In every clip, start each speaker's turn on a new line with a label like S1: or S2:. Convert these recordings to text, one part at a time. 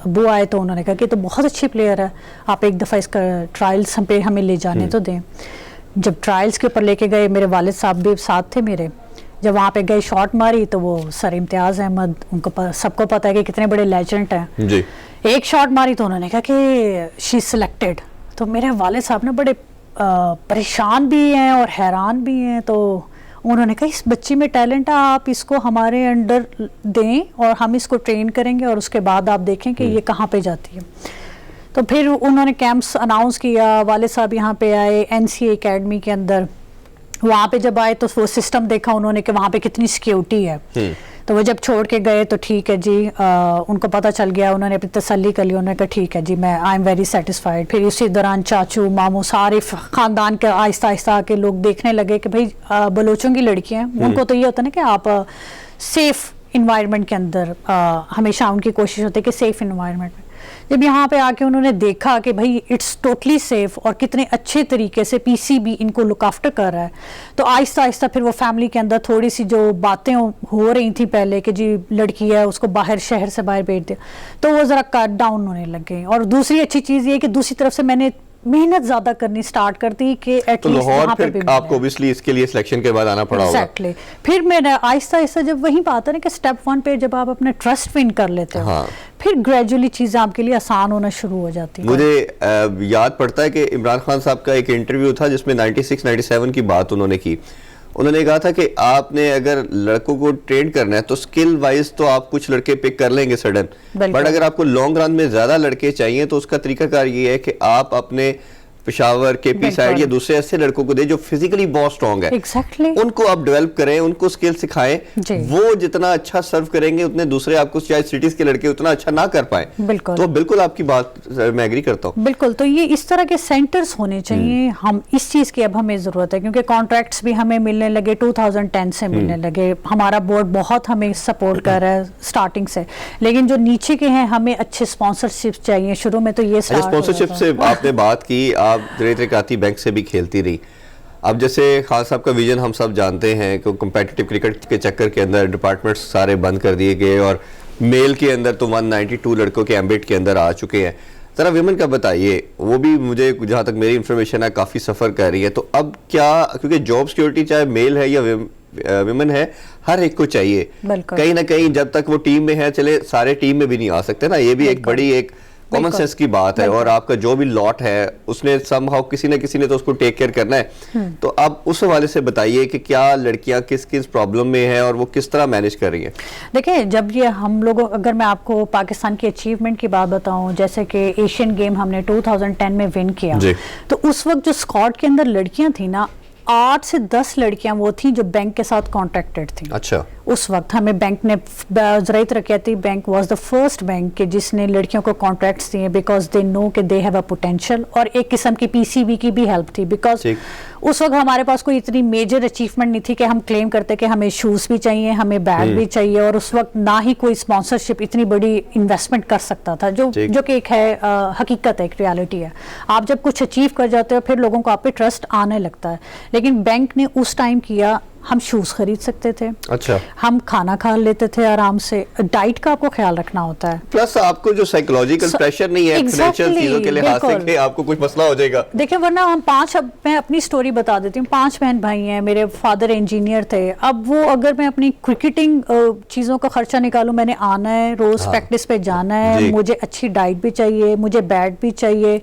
S1: ابو آئے تو انہوں نے کہا کہ تو بہت اچھی پلیئر ہے, آپ ایک دفعہ اس کا ٹرائلس ہم پہ ہمیں لے جانے تو دیں. جب ٹرائلس کے اوپر لے کے گئے, میرے والد صاحب بھی ساتھ تھے میرے, جب وہاں پہ گئے شاٹ ماری تو وہ سر امتیاز احمد, ان کو سب کو پتہ ہے کہ کتنے بڑے لیجنڈ ہیں جی, ایک شاٹ ماری تو انہوں نے کہا کہ شی سلیکٹڈ. تو میرے والد صاحب نے بڑے پریشان بھی ہیں اور حیران بھی ہیں, تو انہوں نے کہا اس بچی میں ٹیلنٹ ہے, آپ اس کو ہمارے انڈر دیں اور ہم اس کو ٹرین کریں گے اور اس کے بعد آپ دیکھیں کہ یہ کہاں پہ جاتی ہے. تو پھر انہوں نے کیمپس اناؤنس کیا, والد صاحب یہاں پہ آئے این سی اے اکیڈمی کے اندر, وہاں پہ جب آئے تو وہ سسٹم دیکھا انہوں نے کہ وہاں پہ کتنی سیکیورٹی ہے. تو وہ جب چھوڑ کے گئے تو ٹھیک ہے جی, ان کو پتہ چل گیا, انہوں نے اپنی تسلی کر لی, انہوں نے کہا ٹھیک ہے جی میں آئی ایم ویری سیٹسفائیڈ. پھر اسی دوران چاچو ماموں سارے خاندان کے آہستہ آہستہ آ کے لوگ دیکھنے لگے کہ بھائی بلوچوں کی لڑکیاں ہیں, ان کو تو یہ ہوتا ہے نا کہ آپ سیف انوائرمنٹ کے اندر, ہمیشہ ان کی کوشش ہوتی ہے کہ سیف انوائرمنٹ میں. جب یہاں پہ آ کے انہوں نے دیکھا کہ بھائی اٹس ٹوٹلی سیف اور کتنے اچھے طریقے سے پی سی بی ان کو لک آفٹر کر رہا ہے, تو آہستہ آہستہ پھر وہ فیملی کے اندر تھوڑی سی جو باتیں ہو رہی تھیں پہلے کہ جی لڑکی ہے اس کو باہر شہر سے باہر بھیج دیا, تو وہ ذرا کٹ ڈاؤن ہونے لگ گئے. اور دوسری اچھی چیز یہ کہ دوسری طرف سے میں نے محنت زیادہ کرنی سٹارٹ کر دی کہ ایٹ لیسٹ وہاں پہ بھی
S2: آپ کو obviously اس کے لیے سلیکشن کے بعد آنا پڑا ہوگا.
S1: ایگزیکٹلی. پھر میں آہستہ آہستہ جب وہی بات ہے نا کہ اسٹیپ 1 پہ جب آپ اپنے ٹرسٹ ون کر لیتے ہو, پھر گریجولی چیزیں آپ کے لیے آسان ہونا شروع ہو جاتی ہیں.
S2: مجھے یاد پڑتا ہے کہ عمران خان صاحب کا ایک انٹرویو تھا جس میں 96-97 کی بات انہوں نے کی. انہوں نے کہا تھا کہ آپ نے اگر لڑکوں کو ٹرین کرنا ہے تو سکل وائز تو آپ کچھ لڑکے پک کر لیں گے سڈن, بٹ اگر آپ کو لانگ رن میں زیادہ لڑکے چاہیے تو اس کا طریقہ کار یہ ہے کہ آپ اپنے پشاور کے پی سائڈ یا دوسرے ایسے لڑکوں کو دیں جو فزیکلی بہت سٹرونگ ہے, ان کو آپ ڈیولپ کریں, ان کو سکل سکھائیں, وہ جتنا اچھا سرو کریں گے اتنے دوسرے آپ کو شاید سٹیز کے لڑکے اتنا اچھا نہ کر پائیں. تو بالکل آپ کی بات میں ایگری کرتا ہوں.
S1: بالکل. تو یہ اس طرح کے سینٹرز ہونے چاہیے. ہم اس چیز کی اب ہمیں ضرورت ہے کیونکہ کانٹریکٹس بھی ہمیں ملنے لگے 2010 سے ملنے لگے, ہمارا بورڈ بہت ہمیں سپورٹ کر رہا ہے سٹارٹنگ سے, لیکن جو نیچے کے ہیں ہمیں اچھے اسپانسرشپ چاہیے. شروع میں تو یہ
S2: اسپانسرشپ سے آپ نے بات کی, آپ ترقیاتی بینک سے بھی کھیلتی رہی. اب جیسے خان صاحب کا ویژن ہم سب جانتے ہیں کہ کمپیٹیٹیو کرکٹ کے چکر کے اندر ڈپارٹمنٹس سارے بند کر دیے گئے اور میل کے اندر تو 192 لڑکوں کے ایمبٹ کے اندر آ چکے ہیں. ذرا ویمن کا بتائیے, وہ بھی مجھے جہاں تک میری انفارمیشن ہے کافی سفر کر رہی ہے, تو اب کیا, کیونکہ جاب سیکیورٹی چاہے میل ہے یا ویمن ہے ہر ایک کو چاہیے, کہیں نہ کہیں جب تک وہ ٹیم میں ہے, چلے سارے ٹیم میں بھی نہیں آ سکتے نا, یہ بھی ایک بڑی ایک کامن سینس کی بات ہے, اور آپ کا جو بھی لاٹ ہے اس نے سم ہاؤ کسی نہ کسی نے تو اس کو ٹیک کیئر کرنا ہے. تو اب اس حوالے سے بتائیے کہ کیا لڑکیاں کس کس پرابلم میں ہیں اور وہ کس طرح مینیج کر رہی ہیں.
S1: دیکھیں, جب یہ ہم لوگوں, اگر میں آپ کو پاکستان کی اچیومنٹ کی بات بتاؤں, جیسے کہ ایشین گیم ہم نے 2010 میں ون کیا, تو اس وقت جو اسکواڈ کے اندر لڑکیاں تھیں نا, 8 سے 10 لڑکیاں وہ تھیں جو بینک کے ساتھ کانٹریکٹڈ تھیں. اچھا. اس وقت ہمیں بینک نے, زرعی ترقیاتی bank was the first bank کہ جس نے لڑکیوں کو کانٹریکٹس دیے, بیکاز دے نو کہ دے ہیو اے پوٹینشیل, اور ایک قسم کی پی سی بی کی بھی ہیلپ تھی, بیکاز اس وقت ہمارے پاس کوئی اتنی میجر اچیومنٹ نہیں تھی کہ ہم کلیم کرتے کہ ہمیں شوز بھی چاہیے, ہمیں بیگ بھی چاہیے, اور اس وقت نہ ہی کوئی اسپانسرشپ اتنی بڑی انویسٹمنٹ کر سکتا تھا, جو کہ ایک ہے حقیقت ہے, ایک ریالٹی ہے. آپ جب کچھ اچیو کر جاتے ہو پھر لوگوں کو آپ پہ ٹرسٹ آنے لگتا ہے. لیکن بینک نے اس ٹائم کیا, ہم شوز خرید سکتے تھے, اچھا, ہم کھانا کھا لیتے تھے آرام سے, ڈائٹ کا آپ کو خیال رکھنا ہوتا ہے,
S2: پلس آپ کو جو سائیکولوجیکل پریشر نہیں ہے فائنینشیل چیزوں کے لحاظ سے کہ آپ کو کچھ مسئلہ ہو جائے گا.
S1: دیکھیں, ورنہ ہم 5, اب میں اپنی سٹوری بتا دیتی ہوں, 5 بہن بھائی ہیں, میرے فادر انجینئر تھے. اب وہ اگر میں اپنی کرکٹنگ چیزوں کا خرچہ نکالوں, میں نے آنا ہے, روز پریکٹس پہ جانا ہے, مجھے اچھی ڈائٹ بھی چاہیے, مجھے بیٹ بھی چاہیے,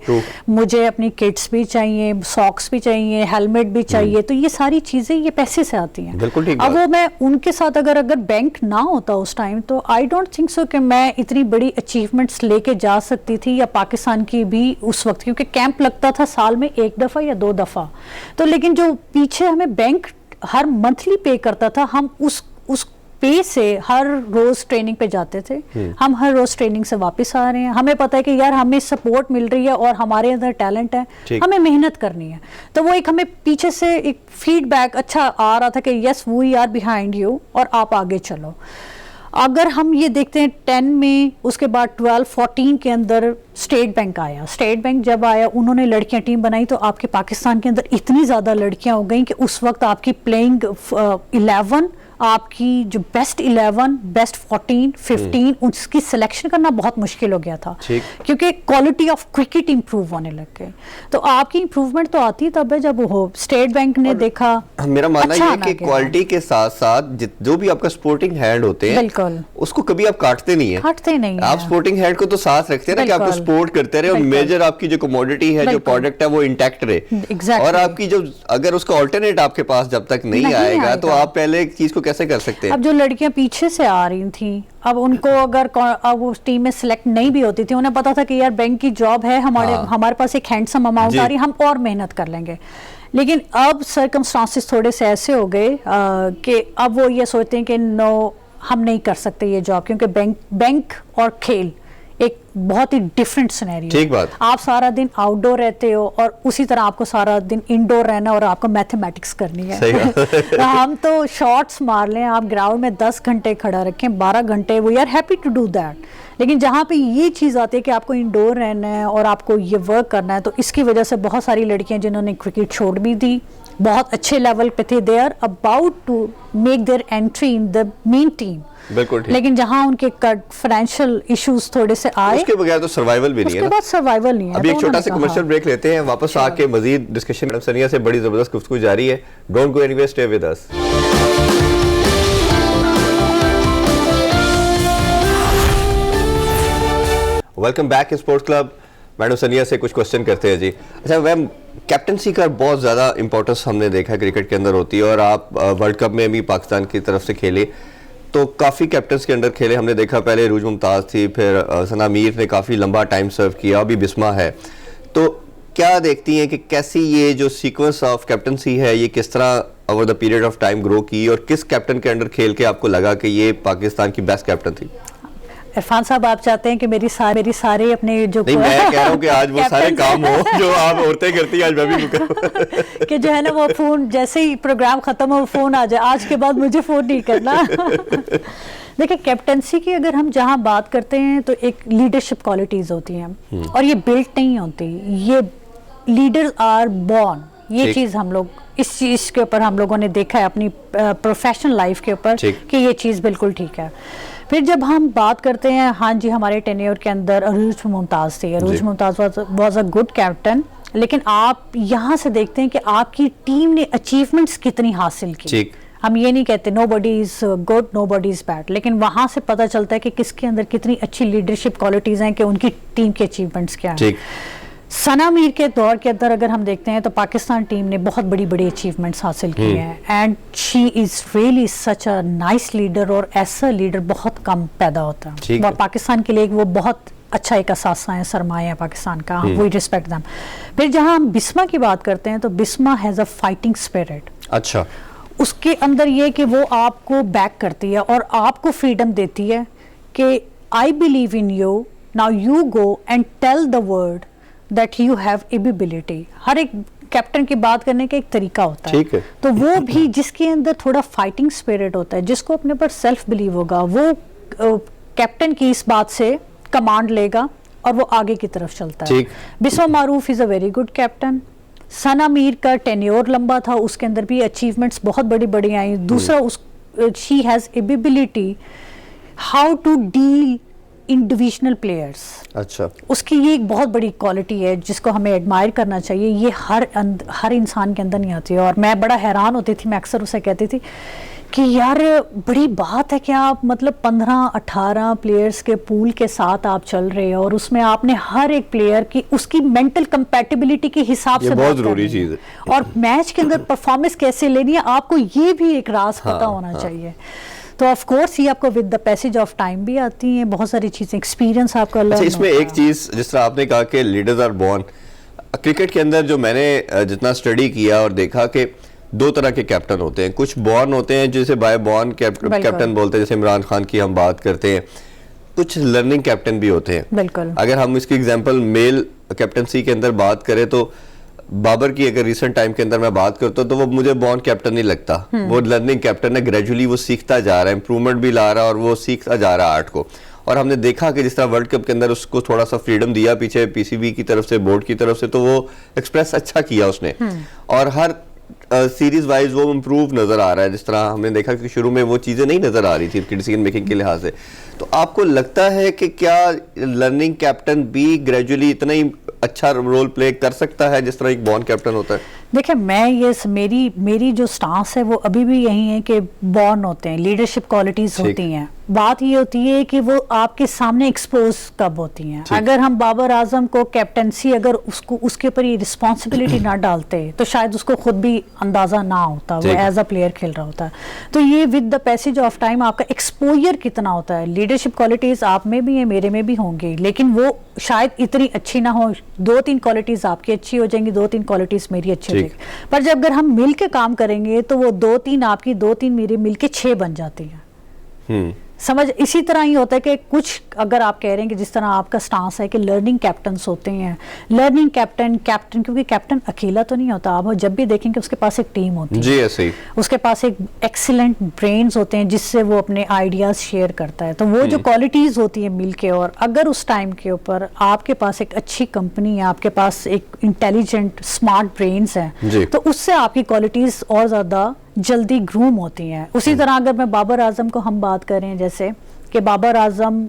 S1: مجھے اپنی کٹس بھی چاہیے, ساکس بھی چاہیے, ہیلمٹ بھی چاہیے, تو یہ ساری چیزیں یہ پیسے سے آتی ہیں. بالکل ٹھیک. اب وہ میں ان کے ساتھ اگر بینک نہ ہوتا اس ٹائم, تو آئی ڈونٹ تھنک سو کہ میں اتنی بڑی اچیومنٹس لے کے جا سکتی تھی, یا پاکستان کی بھی اس وقت, کیونکہ کیمپ لگتا تھا سال میں 1 دفعہ یا 2 دفعہ. تو لیکن جو پیچھے ہمیں بینک ہر منتھلی پے کرتا تھا, ہم اس پے سے ہر روز ٹریننگ پہ جاتے تھے, ہم ہر روز ٹریننگ سے واپس آ رہے ہیں, ہمیں پتہ ہے کہ یار ہمیں سپورٹ مل رہی ہے اور ہمارے اندر ٹیلنٹ ہے, ہمیں محنت کرنی ہے. تو وہ ایک ہمیں پیچھے سے ایک فیڈ بیک اچھا آ رہا تھا کہ یس وی آر بیہائنڈ یو, اور آپ آگے چلو. اگر ہم یہ دیکھتے ہیں 10 میں, اس کے بعد 12-14 کے اندر اسٹیٹ بینک آیا. اسٹیٹ بینک جب آیا, انہوں نے لڑکیاں ٹیم بنائی, تو آپ کے پاکستان کے اندر اتنی زیادہ لڑکیاں ہو گئیں کہ اس وقت آپ کی پلینگ 11 آپ کی جو بیسٹ 11 بیسٹ 14 15 اس کی سلیکشن کرنا بہت مشکل ہو گیا تھا, کیونکہ کوالٹی آف کرکٹ امپروو ہونے لگ گئے. تو آپ کی امپروومنٹ تو آتی تب ہے جب وہ اسٹیٹ بینک نے دیکھا.
S2: میرا ماننا یہ ہے کہ کوالٹی کے ساتھ ساتھ جو بھی آپ کا سپورٹنگ ہینڈ ہوتے ہیں
S1: بالکل
S2: اس کو کبھی آپ کاٹتے نہیں ہیں, آپ سپورٹنگ ہینڈ کو تو ساتھ رکھتے ہیں نا کہ آپ کو سپورٹ کرتے رہے, اور میجر آپ کی جو کموڈٹی ہے جو پروڈکٹ ہے وہ انٹیکٹ رہے, اور آپ کی جو اگر اس کا آلٹرنیٹ آپ کے پاس جب تک نہیں آئے گا تو آپ پہلے ایک چیز کو کیسے کر سکتے ہیں.
S1: اب جو لڑکیاں پیچھے سے آ رہی تھیں, اب ان کو اگر وہ ٹیم میں سلیکٹ نہیں بھی ہوتی تھی, انہیں پتا تھا کہ یار بینک کی جاب ہے, ہمارے پاس ایک ہینڈسم اماؤنٹ آ رہی, ہم اور محنت کر لیں گے. لیکن اب سرکمسٹانسز تھوڑے سے ایسے ہو گئے کہ اب وہ یہ سوچتے ہیں کہ نو, ہم نہیں کر سکتے یہ جاب, کیونکہ بینک اور کھیل ایک بہت ہی ڈیفرنٹ سینیریو.
S2: ٹھیک بات.
S1: آپ سارا دن آؤٹ ڈور رہتے ہو اور اسی طرح آپ کو سارا دن انڈور رہنا اور آپ کو میتھمیٹکس کرنی ہے. ہم تو شارٹس مار لیں, آپ گراؤنڈ میں 10 گھنٹے کھڑا رکھیں, 12 گھنٹے, we are happy to do that. لیکن جہاں پہ یہ چیز آتی ہے کہ آپ کو انڈور رہنا ہے اور آپ کو یہ ورک کرنا ہے, تو اس کی وجہ سے بہت ساری لڑکیاں جنہوں نے کرکٹ چھوڑ بھی دی, بہت اچھے لیول پہ تھے, they are about to make their entry in the main team. بالکل, لیکن جہاں ان کے فائنینشیل ایشوز تھوڑے سے آئے,
S2: اس کے بغیر تو سروائیول بھی نہیں ہے.
S1: اس کے بعد سروائیول نہیں ہے.
S2: ابھی ایک چھوٹا سا کمرشل بریک لیتے ہیں, واپس آ کے مزید ڈسکشن میڈم ثنیہ سے بڑی زبردست گفتگو جاری ہے. ڈونٹ گو اینی ویئر, اسٹے ود اس. Welcome back sports club. Madam Sania سے کچھ کوشچن کرتے ہیں جی. اچھا میم, کیپٹنسی کا بہت زیادہ امپورٹنس ہم نے دیکھا کرکٹ کے اندر ہوتی ہے, اور آپ ورلڈ کپ میں بھی پاکستان کی طرف سے کھیلے تو کافی کیپٹنس کے اندر کھیلے. ہم نے دیکھا پہلے عروج ممتاز تھی, پھر ثنا میر نے کافی لمبا ٹائم سرو کیا, ابھی بسما ہے. تو کیا دیکھتی ہیں کہ کیسی یہ جو سیکوینس آف کیپٹنسی ہے یہ کس طرح over the period of time grow کی, اور کس کیپٹن کے انڈر کھیل کے آپ کو لگا کہ یہ پاکستان کی بیسٹ کیپٹن تھی؟
S1: عرفان صاحب, آپ چاہتے ہیں کہ میری سارے اپنے جو,
S2: نہیں میں کہہ رہا ہوں کہ آج وہ سارے کام ہو جو آپ عورتیں کرتی ہیں, آج میں بھی کروں
S1: کہ جو ہے نا وہ فون جیسے ہی پروگرام ختم ہو فون آ جائے, آج کے بعد مجھے فون نہیں کرنا. دیکھیں کیپٹنسی کی اگر ہم جہاں بات کرتے ہیں تو ایک لیڈرشپ کوالٹیز ہوتی ہیں, اور یہ بلٹ نہیں ہوتی, یہ لیڈرز آر بورن. یہ چیز ہم لوگ اس چیز کے اوپر ہم لوگوں نے دیکھا ہے اپنی پروفیشنل لائف کے اوپر کہ یہ چیز بالکل ٹھیک ہے. پھر جب ہم بات کرتے ہیں, ہاں جی ہمارے ٹینیور کے اندر عروج ممتاز تھی, عروج ممتاز واز اے گڈ کیپٹن, لیکن آپ یہاں سے دیکھتے ہیں کہ آپ کی ٹیم نے اچیومنٹس کتنی حاصل کی. ہم یہ نہیں کہتے نو بڈی is good no body is bad, لیکن وہاں سے پتہ چلتا ہے کہ کس کے اندر کتنی اچھی لیڈرشپ کوالٹیز ہیں کہ ان کی ٹیم کے اچیومنٹس کیا ہیں. ثنا میر کے دور کے اندر اگر ہم دیکھتے ہیں تو پاکستان ٹیم نے بہت بڑی بڑی اچیومنٹس حاصل کی ہیں, and she is really such a nice leader, اور ایسا لیڈر بہت کم پیدا ہوتا ہے, اور پاکستان کے لیے وہ بہت اچھا ایک اثاثہ ہے, سرمایہ ہے پاکستان کا, وی ریسپیکٹ دیم. پھر جہاں ہم بسما کی بات کرتے ہیں تو بسما ہیز اے فائٹنگ اسپرٹ.
S2: اچھا,
S1: اس کے اندر یہ کہ وہ آپ کو بیک کرتی ہے اور آپ کو فریڈم دیتی ہے کہ I believe in you, now you go and tell the world that you have ability. ہر ایک کیپٹن کی بات کرنے کا ایک طریقہ ہوتا ہے, تو وہ بھی جس کے اندر تھوڑا فائٹنگ اسپرٹ ہوتا ہے, جس کو اپنے پر سیلف بلیو ہوگا, وہ کیپٹن کی اس بات سے کمانڈ لے گا اور وہ آگے کی طرف چلتا ہے. بسما معروف از a very good captain. Sana Mir کا ٹینیور لمبا تھا, اس کے اندر بھی اچیومنٹس بہت بڑی بڑی آئیں. دوسرا she has ability how to deal individual players.
S2: اچھا,
S1: اس کی یہ ایک بہت بڑی کوالٹی ہے جس کو ہمیں ایڈمائر کرنا چاہیے. یہ ہر انسان کے اندر نہیں آتی ہے, اور میں بڑا حیران ہوتی تھی, میں اکثر اسے کہتی تھی کہ یار بڑی بات ہے کہ آپ مطلب 15-18 پلیئرس کے پول کے ساتھ آپ چل رہے ہو, اور اس میں آپ نے ہر ایک پلیئر کی اس کی مینٹل کمپیٹیبلٹی کے حساب سے
S2: بہت ضروری چیز ہے,
S1: اور میچ کے اندر پرفارمنس کیسے لینی ہے آپ کو یہ بھی ایک راز پتہ ہونا چاہیے. تو آف کورس یہ آپ کو with the passage of time بھی آتی ہیں, بہت ساری چیزیں ایکسپیرینس آپ کا لرن.
S2: اس میں ایک چیز جس طرح آپ نے کہا کہ لیڈرز آر بورن, کرکٹ کے اندر جو میں نے جتنا اسٹڈی کیا اور دیکھا کہ 2 طرح کے کیپٹن ہوتے ہیں. کچھ بورن ہوتے ہیں جسے بائی بورن کیپٹن بولتے ہیں, جیسے عمران خان کی ہم بات کرتے ہیں. کچھ لرننگ کیپٹن بھی ہوتے ہیں.
S1: بالکل,
S2: اگر ہم اس کی ایگزامپل میل کیپٹنسی کے اندر بات کریں تو بابر کی اگر ریسنٹ ٹائم کے اندر میں بات کرتا ہوں تو وہ مجھے بورن کیپٹن نہیں لگتا. وہ لرننگ کیپٹن ہے, گریجولی وہ سیکھتا جا رہا ہے, امپروومنٹ بھی لا رہا ہے, اور وہ سیکھتا جا رہا ہے آرٹ کو. اور ہم نے دیکھا کہ جس طرح ورلڈ کپ کے اندر اس کو تھوڑا سا فریڈم دیا پیچھے پی سی بی کی طرف سے, بورڈ کی طرف سے, تو وہ ایکسپریس اچھا کیا اس نے. اور ہر سیریز وائز وہ امپروو نظر آ رہا ہے, جس طرح ہم نے دیکھا کہ شروع میں وہ چیزیں نہیں نظر آ رہی تھی ڈیسیژن میکنگ کے لحاظ سے. تو آپ کو لگتا ہے کہ کیا لرننگ کیپٹن بھی گریجولی اتنا ہی اچھا رول پلے کر سکتا ہے جس طرح ایک بورن کیپٹن ہوتا ہے؟
S1: دیکھیں میں یہ میری جو سٹانس ہے وہ ابھی بھی یہی ہے کہ بورن ہوتے ہیں, لیڈرشپ کوالٹیز ہوتی ہیں. بات یہ ہوتی ہے کہ وہ آپ کے سامنے ایکسپوز کب ہوتی ہیں. اگر ہم بابر اعظم کو کیپٹنسی اگر اس کے اوپر یہ رسپانسبلٹی نہ ڈالتے تو شاید اس کو خود بھی اندازہ نہ ہوتا, وہ ایز اے پلیئر کھیل رہا ہوتا. تو یہ with the passage of time آپ کا ایکسپوجر کتنا ہوتا ہے. لیڈرشپ کوالٹیز آپ میں بھی ہیں, میرے میں بھی ہوں گی, لیکن وہ شاید اتنی اچھی نہ ہو. 2-3 کوالٹیز آپ کی اچھی ہو جائیں گی, 2-3 کوالٹیز میری اچھی ہو جائیں گی. پر جب اگر ہم مل کے کام کریں گے تو وہ 2-3 آپ کی, 2-3 میری مل کے 6 بن جاتی ہیں. سمجھ اسی طرح ہی ہوتا ہے کہ کچھ اگر آپ کہہ رہے ہیں کہ جس طرح آپ کا سٹانس ہے کہ لرننگ کیپٹنس ہوتے ہیں, لرننگ کیپٹن کیونکہ کیپٹن اکیلا تو نہیں ہوتا. آپ جب بھی دیکھیں کہ اس کے پاس ایک ٹیم ہوتی ہے,
S2: جی ایسے ہی
S1: اس کے پاس ایک ایکسیلنٹ برینز ہوتے ہیں جس سے وہ اپنے آئیڈیاز شیئر کرتا ہے. تو وہ جو کوالٹیز ہوتی ہیں مل کے, اور اگر اس ٹائم کے اوپر آپ کے پاس ایک اچھی کمپنی ہے, آپ کے پاس ایک انٹیلیجنٹ اسمارٹ برینز ہیں, تو اس سے آپ کی کوالٹیز اور زیادہ جلدی گروم ہوتی ہیں. اسی طرح اگر میں بابر اعظم کو ہم بات کریں, جیسے کہ بابر اعظم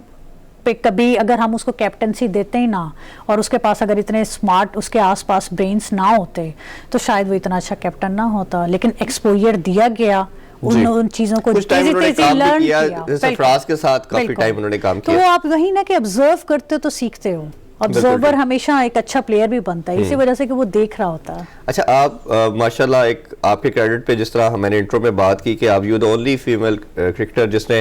S1: پہ کبھی اگر ہم اس کو کیپٹنسی دیتے ہی نہ, اور اس کے پاس اگر اتنے اسمارٹ اس کے آس پاس برینز نہ ہوتے تو شاید وہ اتنا اچھا کیپٹن نہ ہوتا. لیکن ایکسپوجر دیا گیا, ان چیزوں کو تیزی لرن کیا.
S2: سرفراز کے ساتھ کافی ٹائم انہوں نے کام کیا.
S1: تو وہ آپ وہی نا کہ آبزرو کرتے ہو تو سیکھتے ہو. آبزرور ہمیشہ ایک اچھا پلیئر بھی بنتا ہے اسی وجہ سے کہ وہ دیکھ رہا ہوتا ہے.
S2: اچھا, آپ ماشاءاللہ ایک آپ کے کریڈٹ پہ جس طرح میں نے انٹرو میں بات کی کہ آپ you the only female cricketer جس نے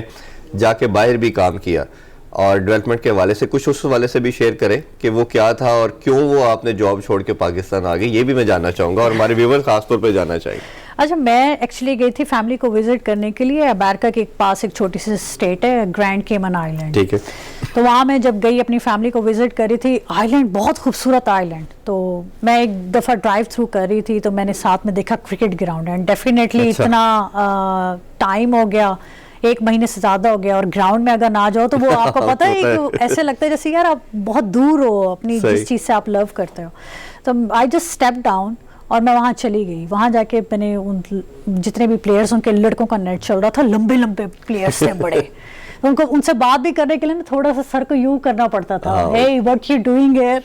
S2: جا کے باہر بھی کام کیا, اور ڈیولپمنٹ کے حوالے سے کچھ اس حوالے سے بھی شیئر کریں کہ وہ کیا تھا اور کیوں وہ آپ نے جاب چھوڑ کے پاکستان آ گئی, یہ بھی میں جاننا چاہوں گا اور ہمارے ویور خاص طور پہ جاننا چاہیے.
S1: اچھا, میں ایکچولی گئی تھی فیملی کو وزٹ کرنے کے لیے. امریکہ کے پاس ایک چھوٹی سی اسٹیٹ ہے گرینڈ کیمن آئی لینڈ,
S2: ٹھیک ہے.
S1: تو وہاں میں جب گئی اپنی فیملی کو وزٹ کر رہی تھی, آئی لینڈ بہت خوبصورت آئی لینڈ. تو میں ایک دفعہ ڈرائیو تھرو کر رہی تھی تو میں نے ساتھ میں دیکھا کرکٹ گراؤنڈ, اینڈ ڈیفینیٹلی اتنا ٹائم ہو گیا, 1 مہینے سے زیادہ ہو گیا, اور گراؤنڈ میں اگر نہ جاؤ تو وہ آپ کو پتہ ہے ایسے لگتا ہے جیسے یار آپ بہت دور ہو اپنی جس چیز سے آپ لو کرتے ہو. تو آئی جسٹ اسٹیپ ڈاؤن اور میں وہاں چلی گئی. وہاں جا کے میں نے ان جتنے بھی پلیئرز, ان کے لڑکوں کا نیٹ چل رہا تھا, لمبے لمبے پلیئرز تھے بڑے. ان سے بات بھی کرنے کے لیے تھوڑا سا سر کو یوں کرنا پڑتا تھا, hey what you doing here.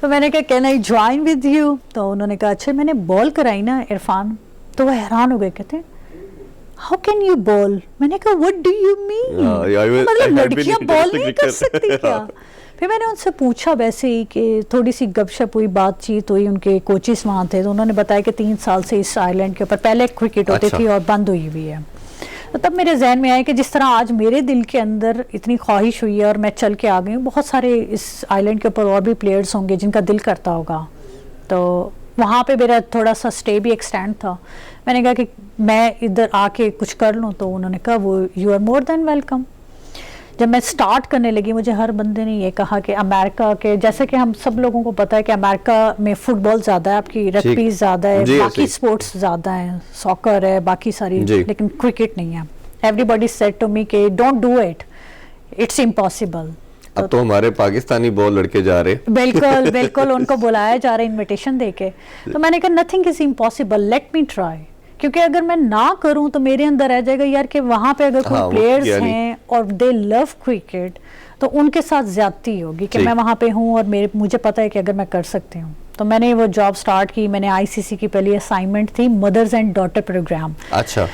S1: تو میں نے کہا can I join with you, تو انہوں نے کہا اچھا. میں نے بال کرائی نا عرفان, تو وہ حیران ہو گئے, کہتے ہیں how can you ball. میں نے کہا what do you mean, مطلب لڑکیاں بال نہیں کر سکتی کیا. پھر میں نے ان سے پوچھا ویسے ہی کہ تھوڑی سی گپ شپ ہوئی, بات چیت ہوئی. ان کے کوچز وہاں تھے تو انہوں نے بتایا کہ 3 سال سے اس آئی لینڈ کے اوپر پہلے کرکٹ ہوتی تھی اور بند ہوئی ہوئی ہے. تو تب میرے ذہن میں آیا کہ جس طرح آج میرے دل کے اندر اتنی خواہش ہوئی ہے اور میں چل کے آ گئی ہوں, بہت سارے اس آئی لینڈ کے اوپر اور بھی پلیئرز ہوں گے جن کا دل کرتا ہوگا. تو وہاں پہ میرا تھوڑا سا اسٹے بھی ایکسٹینڈ تھا. میں نے کہا کہ میں ادھر آ کے کچھ کر لوں, تو انہوں نے کہا وہ you are more than welcome. جب میں سٹارٹ کرنے لگی, مجھے ہر بندے نے یہ کہا کہ امریکہ کے, جیسے کہ ہم سب لوگوں کو پتا ہے کہ امریکہ میں فٹ بال زیادہ ہے, آپ کی رگبی زیادہ ہے, باقی سپورٹس زیادہ ہیں, ساکر ہے, باقی ساری, لیکن کرکٹ نہیں ہے. Everybody said to me کہ don't do it, it's impossible.
S2: اب تو ہمارے پاکستانی بال لڑکے جا رہے,
S1: بالکل بالکل, ان کو بلایا جا رہا ہے انویٹیشن دے کے. تو میں نے کہا nothing is impossible, let me try. کیونکہ اگر میں نہ کروں تو میرے اندر رہ جائے گا یار کہ وہاں پہ اگر کوئی پلیئرز ہیں اور دے لو کرکٹ تو ان کے ساتھ زیادتی ہوگی کہ میں وہاں پہ ہوں اور مجھے پتا ہے کہ اگر میں کر سکتی ہوں. تو میں نے وہ جاب سٹارٹ کی. میں نے آئی سی سی کی پہلی اسائنمنٹ تھی مدرز اینڈ ڈاٹر پروگرام.
S2: اچھا,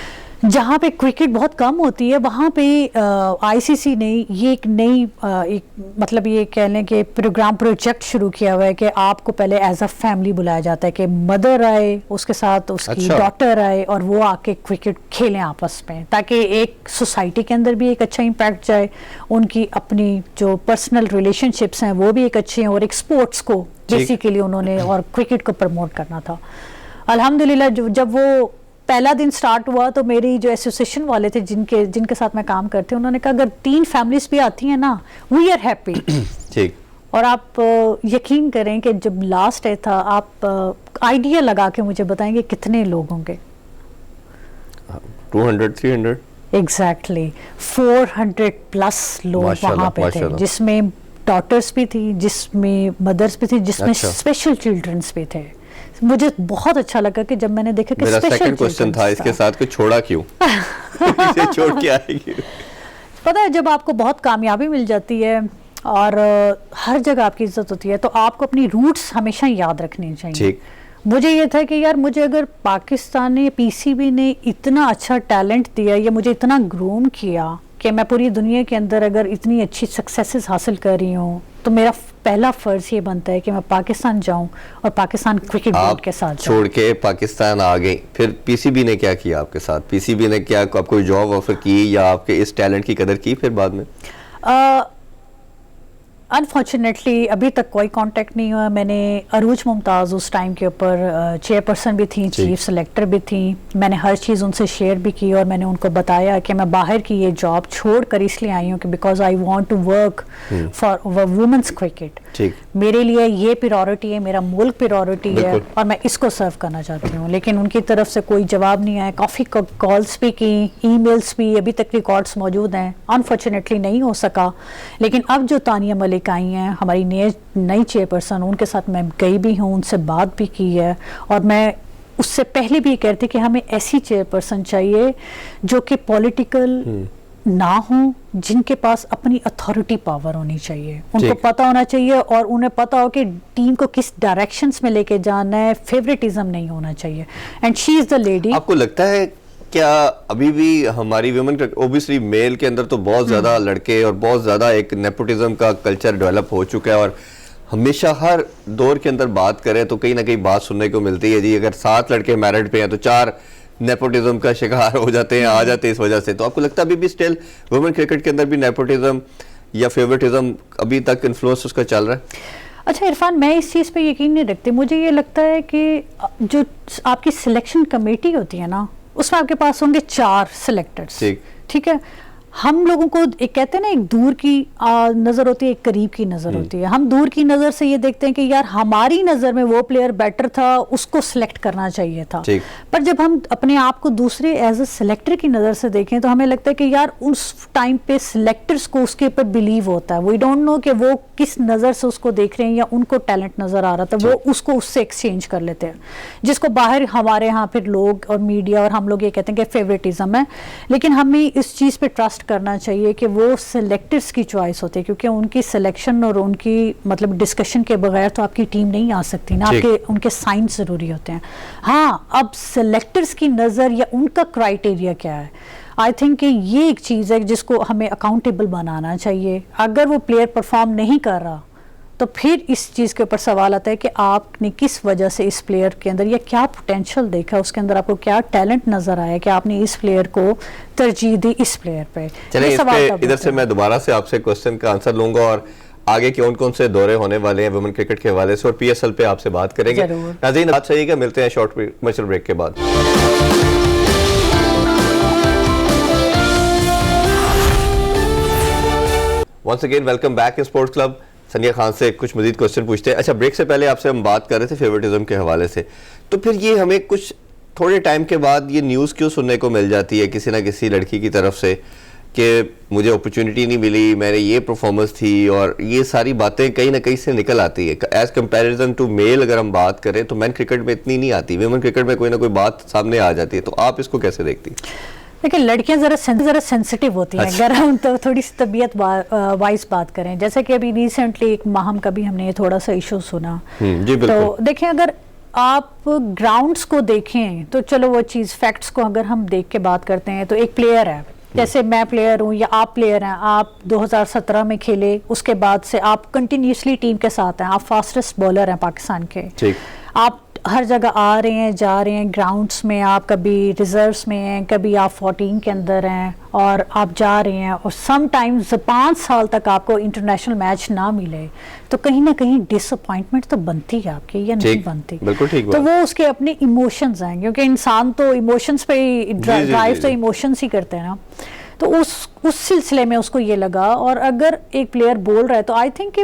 S1: جہاں پہ کرکٹ بہت کم ہوتی ہے, وہاں پہ آئی سی سی نے یہ ایک نئی مطلب یہ کہہ لیں کہ پروجیکٹ شروع کیا ہوا ہے کہ آپ کو پہلے ایز اے فیملی بلایا جاتا ہے کہ مدر آئے, اس کے ساتھ اس کی ڈاٹر آئے, اور وہ آ کے کرکٹ کھیلیں آپس میں, تاکہ ایک سوسائٹی کے اندر بھی ایک اچھا امپیکٹ جائے, ان کی اپنی جو پرسنل ریلیشن شپس ہیں وہ بھی ایک اچھے ہیں, اور ایک اسپورٹس کو بیسیکلی انہوں نے اور کرکٹ کو پروموٹ کرنا تھا. الحمدللہ جب وہ پہلا دن سٹارٹ ہوا تو میری جو ایسوسیشن والے تھے جن کے ساتھ میں کام کرتے انہوں نے کہا اگر 3 فیملیز بھی آتی ہیں نا وی آر ہیپی.
S2: ٹھیک.
S1: اور آپ یقین کریں کہ جب لاسٹ ڈے تھا, آپ آئیڈیا لگا کے مجھے بتائیں گے کتنے لوگ ہوں گے.
S2: 200-300
S1: ایگزیکٹلی 400 پلس لوگ وہاں پہ تھے, جس میں ڈاٹرز بھی تھی, جس میں مدرز بھی تھی, جس میں اسپیشل چلڈرنس بھی تھے. مجھے بہت اچھا لگا کہ جب میں نے دیکھا کہ
S2: میرا
S1: اسپیشل
S2: سیکنڈ کوسچن تھا اس کے ساتھ کہ چھوڑا کیوں اسے چھوڑ کے آئے گی.
S1: پتہ ہے جب آپ کو بہت کامیابی مل جاتی ہے اور ہر جگہ آپ کی عزت ہوتی ہے تو آپ کو اپنی روٹس ہمیشہ یاد رکھنی چاہیے. مجھے یہ تھا کہ یار مجھے اگر پاکستان نے پی سی بی نے اتنا اچھا ٹیلنٹ دیا یا مجھے اتنا گروم کیا کہ میں پوری دنیا کے اندر اگر اتنی اچھی سکسیسز حاصل کر رہی ہوں تو میرا پہلا فرض یہ بنتا ہے کہ میں پاکستان جاؤں اور پاکستان کرکٹ بورڈ کے ساتھ جاؤں.
S2: چھوڑ کے پاکستان آ گئی, پھر پی سی بی نے کیا کیا آپ کے ساتھ؟ پی سی بی نے کیا آپ کو جاب آفر کی یا آپ کے اس ٹیلنٹ کی قدر کی پھر بعد میں؟
S1: انفارچونیٹلی ابھی تک کوئی کانٹیکٹ نہیں ہوا. میں نے عروج ممتاز اس ٹائم کے اوپر چیئر پرسن بھی تھیں, چیف سلیکٹر بھی تھیں. میں نے ہر چیز ان سے شیئر بھی کی اور میں نے ان کو بتایا کہ میں باہر کی یہ جاب چھوڑ کر اس لیے آئی ہوں کہ because I want to work for women's cricket. میرے لیے یہ پریورٹی ہے, میرا ملک پریورٹی ہے اور میں اس کو سرو کرنا چاہتی ہوں. لیکن ان کی طرف سے کوئی جواب نہیں آیا. کافی کالس بھی کی, ای میلس بھی, ابھی تک ریکارڈس موجود ہیں. انفارچونیٹلی نہیں ہو سکا. لیکن اب جو تانیہ ملک آئی ہیں ہماری نئی چیئر پرسن, ان کے ساتھ میں گئی بھی ہوں, ان سے بات بھی کی ہے. اور میں اس سے پہلے بھی یہ کہتی کہ ہمیں ایسی چیئر پرسن چاہیے جو کہ پولیٹیکل نہ ہوں, جن کے پاس اپنی اتھارٹی پاور ہونی چاہیے. ان کو پتہ ہونا چاہیے اور انہیں پتہ ہو کہ ٹیم کو کس ڈائریکشنز میں لے کے جانا ہے. فیوریٹزم نہیں ہونا چاہیے. And she is the lady.
S2: آپ کو لگتا ہے کیا ابھی بھی ہماری ویمن اوبیسلی میل کے اندر تو بہت زیادہ لڑکے اور بہت زیادہ ایک نیپوٹزم کا کلچر ڈیولپ ہو چکا ہے, اور ہمیشہ ہر دور کے اندر بات کریں تو کہیں نہ کہیں بات سننے کو ملتی ہے جی اگر 7 لڑکے میرڈ پہ ہیں تو 4 نیپوٹزم کا شکار ہو جاتے ہیں, آ جاتے ہیں اس وجہ سے. تو آپ کو لگتا ہے ابھی بھی اسٹل ویمن کرکٹ کے اندر بھی نیپوٹزم یا فیورٹزم ابھی تک انفلوئنس اس کا چل رہا ہے؟
S1: اچھا عرفان, میں اس چیز پہ یقین نہیں رکھتی. مجھے یہ لگتا ہے کہ جو آپ کی سلیکشن کمیٹی ہوتی ہے نا, اس میں آپ کے پاس ہوں گے 4 سلیکٹرز, ٹھیک ہے. ہم لوگوں کو ایک کہتے ہیں نا, ایک دور کی نظر ہوتی ہے, ایک قریب کی نظر ہوتی ہے. ہم دور کی نظر سے یہ دیکھتے ہیں کہ یار ہماری نظر میں وہ پلیئر بیٹر تھا, اس کو سلیکٹ کرنا چاہیے تھا. پر جب ہم اپنے آپ کو دوسرے ایز اے سلیکٹر کی نظر سے دیکھیں تو ہمیں لگتا ہے کہ یار اس ٹائم پہ سلیکٹرز کو اس کے اوپر بلیو ہوتا ہے. وی ڈونٹ نو کہ وہ کس نظر سے اس کو دیکھ رہے ہیں یا ان کو ٹیلنٹ نظر آ رہا تھا, وہ اس کو اس سے ایکسچینج کر لیتے ہیں, جس کو باہر ہمارے ہاں پھر لوگ اور میڈیا اور ہم لوگ یہ کہتے ہیں کہ فیوریٹزم ہے. لیکن ہمیں اس چیز پہ ٹرسٹ کرنا چاہیے کہ وہ سلیکٹرز کی چوائس ہوتی ہے, کیونکہ ان کی سلیکشن اور ان کی مطلب ڈسکشن کے بغیر تو آپ کی ٹیم نہیں آ سکتی نا, آپ کے ان کے سائنس ضروری ہوتے ہیں. ہاں, اب سلیکٹرز کی نظر یا ان کا کرائٹیریا کیا ہے, آئی تھنک کہ یہ ایک چیز ہے جس کو ہمیں اکاؤنٹیبل بنانا چاہیے. اگر وہ پلیئر پرفارم نہیں کر رہا تو پھر اس چیز کے اوپر سوال آتا ہے کہ آپ نے کس وجہ سے اس پلیئر کے اندر یا کیا پوٹینشیل دیکھا, اس کے اندر آپ کو کیا ٹیلنٹ نظر آیا کہ آپ نے اس پلیئر کو ترجیح دی اس پلیئر پہ.
S2: چلیں اس پہ ادھر سے میں دوبارہ سے آپ سے کوسچن کا آنسر لوں گا اور آگے کون سے دورے ہونے والے ہیں ویمن کرکٹ کے حوالے سے اور پی ایس ایل پہ آپ سے بات کریں گے. ناظرین بات صحیح ہے, ملتے ہیں شارٹ کمرشل بریک کے بعد. Once again welcome back in sports club. Sania Khan سے کچھ مزید کوسچن پوچھتے ہیں. اچھا, بریک سے پہلے آپ سے ہم بات کر رہے تھے فیورٹزم کے حوالے سے, تو پھر یہ ہمیں کچھ تھوڑے ٹائم کے بعد یہ نیوز کیوں سننے کو مل جاتی ہے کسی نہ کسی لڑکی کی طرف سے کہ مجھے اپرچونٹی نہیں ملی, میرے یہ پرفارمنس تھی, اور یہ ساری باتیں کہیں نہ کہیں سے نکل آتی ہے ایز کمپیریزن ٹو میل. اگر ہم بات کریں تو مین کرکٹ میں اتنی نہیں آتی, ویمن کرکٹ میں کوئی نہ کوئی بات سامنے آ جاتی ہے. تو آپ اس کو کیسے دیکھتی ہیں؟
S1: دیکھیں, لڑکیاں ذرا سینسٹیو ہوتی ہیں اگر ہم تو تھوڑی سی طبیعت وائز بات کریں. جیسے کہ ابھی ریسنٹلی ایک ماہم کا بھی ہم نے تھوڑا سا ایشو سنا. تو دیکھیں, اگر آپ گراؤنڈز کو دیکھیں تو چلو وہ چیز فیکٹس کو اگر ہم دیکھ کے بات کرتے ہیں تو ایک پلیئر ہے, جیسے میں پلیئر ہوں یا آپ پلیئر ہیں, آپ 2017 میں کھیلے, اس کے بعد سے آپ کنٹینیوسلی ٹیم کے ساتھ ہیں, آپ فاسٹسٹ بولر ہیں پاکستان کے, آپ ہر جگہ آ رہے ہیں جا رہے ہیں گراؤنڈز میں, آپ کبھی ریزروز میں ہیں, کبھی آپ 14 کے اندر ہیں اور آپ جا رہے ہیں, اور سم ٹائمز 5 سال تک آپ کو انٹرنیشنل میچ نہ ملے تو کہیں نہ کہیں ڈس اپوائنٹمنٹ تو بنتی ہے آپ کی یا نہیں بنتی. تو وہ اس کے اپنے ایموشنز ہیں, کیونکہ انسان تو ایموشنز پہ ڈرائیو تو ایموشنز ہی کرتے ہیں نا. تو اس سلسلے میں اس کو یہ لگا, اور اگر ایک پلیئر بول رہا ہے تو آئی تھنک کہ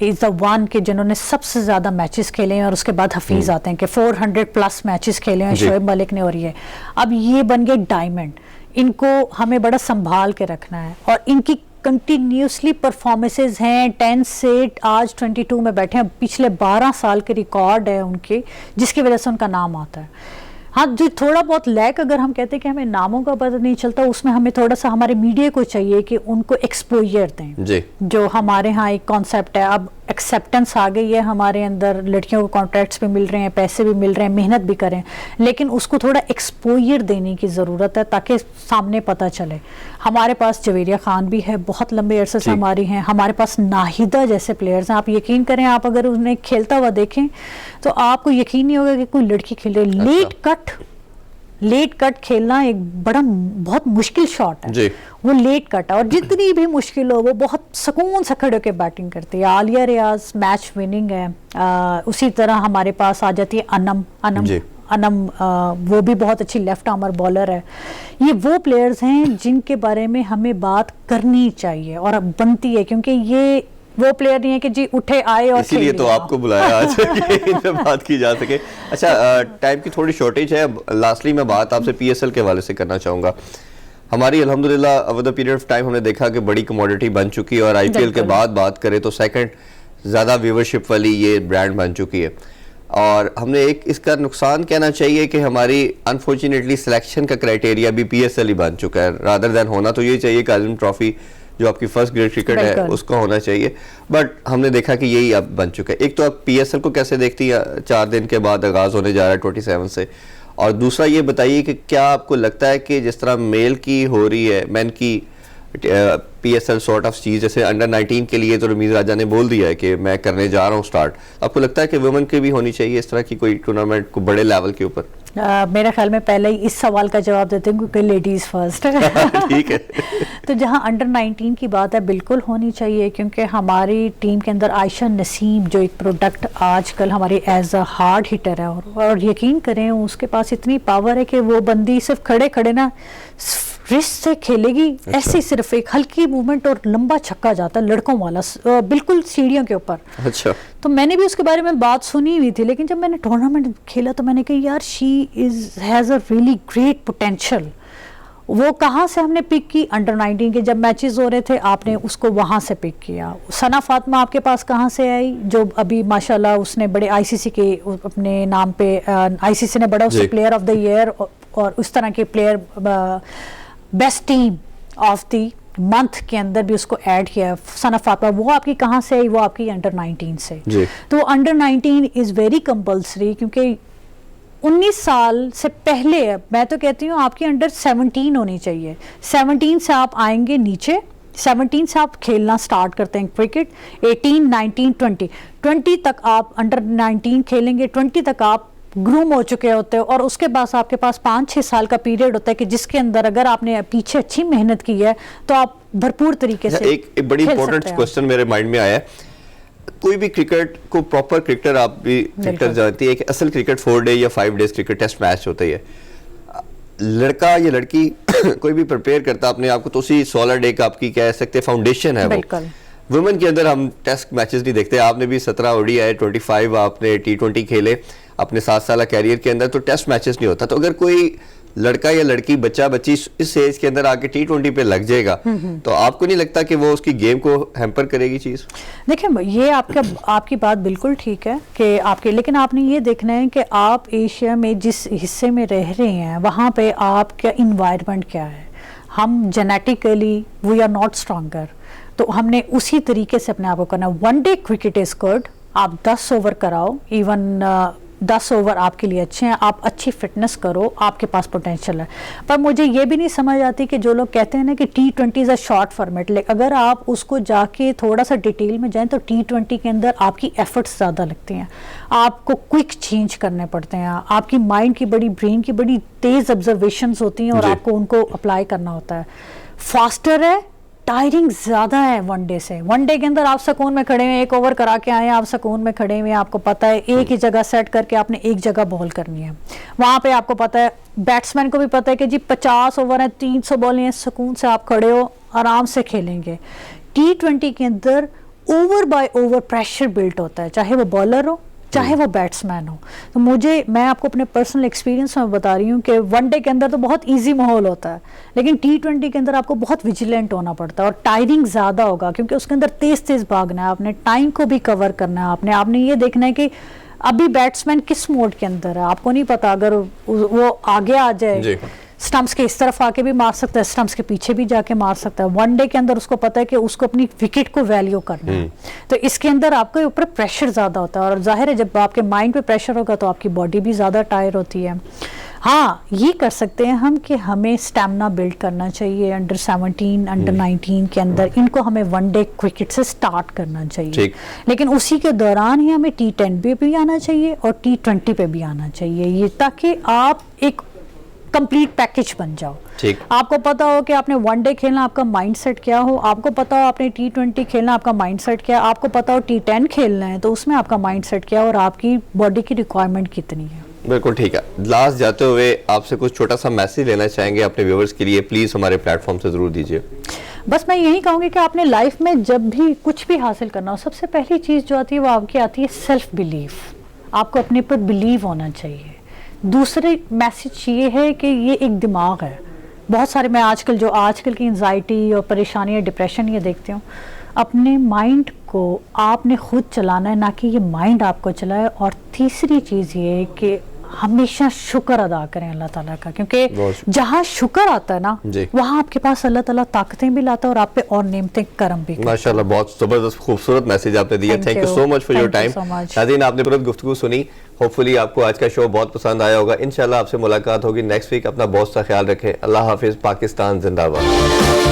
S1: از دا ون کہ جنہوں نے سب سے زیادہ میچز کھیلے ہیں, اور اس کے بعد حفیظ آتے ہیں کہ 400+ میچز کھیلے ہیں شعیب ملک نے, اور اب یہ بن گئے ڈائمنڈ. ان کو ہمیں بڑا سنبھال کے رکھنا ہے, اور ان کی کنٹینیوسلی پرفارمنسز ہیں 10 سے آج 22 میں بیٹھے ہیں, پچھلے 12 سال کے ریکارڈ ہے ان کے, جس کی وجہ سے ان کا نام آتا ہے. ہاں جو تھوڑا بہت لیک اگر ہم کہتے ہیں کہ ہمیں ناموں کا پتہ نہیں چلتا, اس میں ہمیں تھوڑا سا ہمارے میڈیا کو چاہیے کہ ان کو ایکسپوجر دیں. جو ہمارے ہاں ایک کانسیپٹ ہے, اب ایکسیپٹنس آ گئی ہے ہمارے اندر, لڑکیوں کو کانٹریکٹس بھی مل رہے ہیں, پیسے بھی مل رہے ہیں, محنت بھی کریں, لیکن اس کو تھوڑا ایکسپوجر دینے کی ضرورت ہے تاکہ سامنے پتہ چلے. ہمارے پاس جویریہ خان بھی ہے, بہت لمبے عرصے سے ہماری ہیں. ہمارے پاس ناہیدہ جیسے پلیئرز ہیں, آپ یقین کریں, آپ اگر انہیں کھیلتا ہوا دیکھیں تو آپ کو یقین نہیں ہوگا کہ کوئی لڑکی کھیل رہی. لیٹ کٹ کھیلنا ایک بہت مشکل شاٹ ہے, وہ لیٹ کٹ ہے, اور جتنی بھی مشکل ہو وہ بہت سکون سے کھڑے ہو کے بیٹنگ کرتی ہے. عالیہ ریاض میچ وننگ ہے. اسی طرح ہمارے پاس آ جاتی ہے انم, وہ بھی بہت اچھی لیفٹ آرمر بالر ہے. یہ وہ پلیئرز ہیں جن کے بارے میں ہمیں بات کرنی چاہیے اور بنتی ہے, کیونکہ یہ وہ پلیئر نہیں ہے کہ جی اٹھے آئے اور
S2: اسی لیے تو آپ کو بلایا آج کہ ان پہ بات کی جا سکے. اچھا, ٹائم کی تھوڑی شارٹیج ہے, لاسٹلی میں بات آپ سے پی ایس ایل کے حوالے سے کرنا چاہوں گا. ہماری الحمدللہ over the period of time ہم نے دیکھا کہ بڑی کموڈٹی بن چکی ہے, اور آئی پی ایل کے بعد بات کریں تو سیکنڈ زیادہ ویورشپ والی یہ برانڈ بن چکی ہے. اور ہم نے ایک اس کا نقصان کہنا چاہیے کہ ہماری انفارچونیٹلی سلیکشن کا کرائٹیریا بھی پی ایس ایل ہی بن چکا ہے, رادر دین ہونا تو یہ چاہیے کہ عظیم ٹرافی جو آپ کی فرسٹ گریڈ کرکٹ ہے اس کا ہونا چاہیے, بٹ ہم نے دیکھا کہ یہی اب بن چکا ہے. ایک تو آپ پی ایس ایل کو کیسے دیکھتی ہیں, 4 دن کے بعد آغاز ہونے جا رہا ہے 27 سے, اور دوسرا یہ بتائیے کہ کیا آپ کو لگتا ہے کہ جس طرح میل کی ہو رہی ہے, مین کی P S L sort of cheese, جیسے انڈر 19 کے لیے تو رمیز راجہ نے بول دیا ہے کہ میں کرنے جا رہا ہوں سٹارٹ, آپ کو لگتا ہے کہ ویمن کی بھی ہونی چاہیے اس طرح کی کوئی ٹورنامنٹ کو بڑے لیول کے اوپر؟
S1: میرے خیال میں پہلے ہی اس سوال کا جواب دیتے ہیں کیونکہ لیڈیز فرسٹ.
S2: ٹھیک ہے,
S1: تو جہاں انڈر 19 کی بات ہے بالکل ہونی چاہیے, کیونکہ ہماری ٹیم کے اندر عائشہ نسیم جو ایک پروڈکٹ آج کل ہماری ایز اے ہارڈ ہٹر ہے, اور یقین کریں اس کے پاس اتنی پاور ہے کہ وہ بندی صرف کھڑے نا رسٹ سے کھیلے گی, ایسے صرف ایک ہلکی موومنٹ اور لمبا چھکا جاتا ہے لڑکوں والا, بالکل سیڑھیوں کے اوپر. اچھا, تو میں نے بھی اس کے بارے میں بات سنی ہوئی تھی, لیکن جب میں نے ٹورنامنٹ کھیلا تو میں نے کہا یار she has a really great potential. وہ کہاں سے ہم نے پک کی, انڈر 19 کے جب میچز ہو رہے تھے آپ نے اس کو وہاں سے پک کیا. ثنا فاطمہ آپ کے پاس کہاں سے آئی, جو ابھی ماشاءاللہ اس نے بڑے آئی سی سی کے اپنے نام پہ, آئی سی سی نے بڑا اسے پلیئر آف دا ایئر اور اس طرح کے player best team of the month کے اندر بھی اس کو ایڈ کیا. ثنا فاطمہ وہ آپ کی کہاں سے آئی, وہ آپ کی انڈر 19 سے. تو انڈر 19 از ویری کمپلسری, کیونکہ 19 سال سے پہلے میں تو کہتی ہوں آپ کی انڈر 17 ہونی چاہیے. 17 سے آپ آئیں گے نیچے, 17 سے آپ کھیلنا سٹارٹ کرتے ہیں کرکٹ, 18, 19, 20 تک آپ انڈر 19 کھیلیں گے, 20 تک آپ گروم ہو چکے ہوتے ہیں, اور اس کے بعد آپ کے پاس 5-6 سال کا پیریڈ ہوتا ہے کہ جس کے اندر اگر آپ نے پیچھے اچھی محنت کی ہے تو آپ بھرپور طریقے سے
S2: ایک بڑی امپورٹنٹ کوسچن میرے مائنڈ میں آیا ہے. کوئی بھی کرکٹ کو پراپر کرکٹر, آپ بھی کرکٹر جانتی ہے کہ اصل کرکٹ 4 ڈے یا 5 ڈیز کرکٹ ٹیسٹ میچ ہوتا ہے. لڑکا یا لڑکی کوئی بھی پریپیئر کرتا اپنے آپ کو تو اسی 16 ڈے کا آپ کی کہہ سکتے فاؤنڈیشن ہے وہ. ویمن کے اندر ہم ٹیسٹ میچز نہیں دیکھتے, آپ نے بھی 17 ODI 25 آپ نے T20 کھیلے اپنے 7 سالہ کیریئر کے اندر, تو ٹیسٹ میچز نہیں ہوتا. تو اگر کوئی لڑکا یا لڑکی بچہ بچی اس ایج کے اندر آ کے T20 پہ لگ جائے گا تو آپ کو نہیں لگتا کہ وہ اس کی گیم کو ہیمپر کرے گی چیز؟
S1: دیکھیں یہ آپ کی بات بالکل ٹھیک ہے کہ آپ کے, لیکن آپ نے یہ دیکھنا ہے کہ آپ ایشیا میں جس حصے میں رہ رہے ہیں وہاں پہ آپ کا انوائرمنٹ کیا ہے. ہم genetically we are not stronger, تو ہم نے اسی طریقے سے اپنے آپ کو کرنا. 1 ڈے کرکٹ از گڈ, آپ 10 اوور کراؤ, ایون 10 اوور آپ کے لیے اچھے ہیں, آپ اچھی فٹنس کرو, آپ کے پاس پوٹینشیل ہے. پر مجھے یہ بھی نہیں سمجھ آتی کہ جو لوگ کہتے ہیں نا کہ T20 is a short format, اگر آپ اس کو جا کے تھوڑا سا ڈیٹیل میں جائیں تو T20 کے اندر آپ کی ایفرٹس زیادہ لگتی ہیں, آپ کو کوئک چینج کرنے پڑتے ہیں, آپ کی مائنڈ کی برین کی بڑی تیز آبزرویشنز ہوتی ہیں اور آپ کو ان کو اپلائی کرنا ہوتا ہے. فاسٹر ہے, ٹائرنگ زیادہ ہے 1 ڈے سے. 1 ڈے کے اندر آپ سکون میں کھڑے ہوئے 1 اوور کرا کے آئے ہیں, آپ سکون میں کھڑے ہوئے ہیں, آپ کو پتہ ہے ایک ہی جگہ سیٹ کر کے آپ نے ایک جگہ بال کرنی ہے. وہاں پہ آپ کو پتہ ہے, بیٹسمین کو بھی پتہ ہے کہ جی 50 اوور ہیں, 300 بالیں ہیں, سکون سے آپ کھڑے ہو, آرام سے کھیلیں گے. T20 کے اندر over by over pressure built ہوتا ہے, چاہے وہ بالر ہو چاہے وہ بیٹسمین ہو. تو میں آپ کو اپنے پرسنل ایکسپیرینس میں بتا رہی ہوں کہ ون ڈے کے اندر تو بہت ایزی ماحول ہوتا ہے, لیکن T20 کے اندر آپ کو بہت ویجیلنٹ ہونا پڑتا ہے اور ٹائرنگ زیادہ ہوگا, کیونکہ اس کے اندر تیز تیز بھاگنا ہے, آپ نے ٹائم کو بھی کور کرنا ہے, آپ نے یہ دیکھنا ہے کہ ابھی بیٹسمین کس موڈ کے اندر ہے. آپ کو نہیں پتا, اگر وہ آگے آ جائے سٹمپس کے اس طرف آ کے بھی مار سکتا ہے, سٹمپس کے پیچھے بھی جا کے مار سکتا ہے. ون ڈے کے اندر اس کو پتا ہے کہ اس کو اپنی وکٹ کو ویلیو کرنا ہے, تو اس کے اندر آپ کے اوپر پریشر زیادہ ہوتا ہے, اور ظاہر ہے جب آپ کے مائنڈ پہ پریشر ہوگا تو آپ کی باڈی بھی زیادہ ٹائر ہوتی ہے. ہاں یہ کر سکتے ہیں ہم کہ ہمیں اسٹیمنا بلڈ کرنا چاہیے انڈر 17 انڈر 19 کے اندر, ان کو ہمیں ون ڈے کرکٹ سے سٹارٹ کرنا چاہیے, لیکن اسی کے دوران ہی ہمیں T10 پہ بھی آنا چاہیے اور T20 پہ بھی آنا چاہیے, یہ تاکہ آپ ایک کمپلیٹ پیکج بن جاؤ. آپ کو پتا ہو کہ آپ نے ون ڈے کھیلنا, آپ کا مائنڈ سیٹ کیا ہو, آپ کو پتا ہو آپ نے T20 کھیلنا, آپ کا مائنڈ سیٹ کیا, آپ کو پتا ہو T10 کھیلنا ہے تو اس میں آپ کا مائنڈ سیٹ کیا اور آپ کی باڈی کی ریکوائرمنٹ کتنی ہے.
S2: بالکل ٹھیک ہے. لاسٹ جاتے ہوئے آپ سے کچھ چھوٹا سا میسج لینا چاہیں گے اپنے ویورز کے لیے, پلیز ہمارے پلیٹ فارم سے ضرور دیجیے.
S1: بس میں یہی کہوں گی کہ آپ نے لائف میں جب بھی کچھ بھی حاصل کرنا ہو, سب سے پہلی چیز جو آتی ہے وہ آپ کی آتی ہے سیلف بلیف. آپ کو اپنے پر بلیو ہونا چاہیے. دوسرے میسج یہ ہے کہ یہ ایک دماغ ہے. بہت سارے میں آج کل کی انزائٹی اور پریشانی اور ڈپریشن یہ دیکھتی ہوں. اپنے مائنڈ کو آپ نے خود چلانا ہے, نہ کہ یہ مائنڈ آپ کو چلائے. اور تیسری چیز یہ ہے کہ ہمیشہ شکر ادا کریں اللہ تعالیٰ کا, کیونکہ جہاں شکر آتا ہے نا وہاں آپ کے پاس اللہ تعالیٰ طاقتیں بھی لاتا ہے اور آپ پہ اور نعمتیں کرم بھی.
S2: ماشاءاللہ بہت زبردست خوبصورت میسج آپ نے دیا. Thank you so much for your time. ناظرین آپ نے بہت گفتگو سنی, ہوپ فلی آپ کو آج کا شو بہت پسند آیا ہوگا. انشاءاللہ آپ سے ملاقات ہوگی نیکسٹ ویک. اپنا بہت سا خیال رکھیں. اللہ حافظ. پاکستان زندہ باد.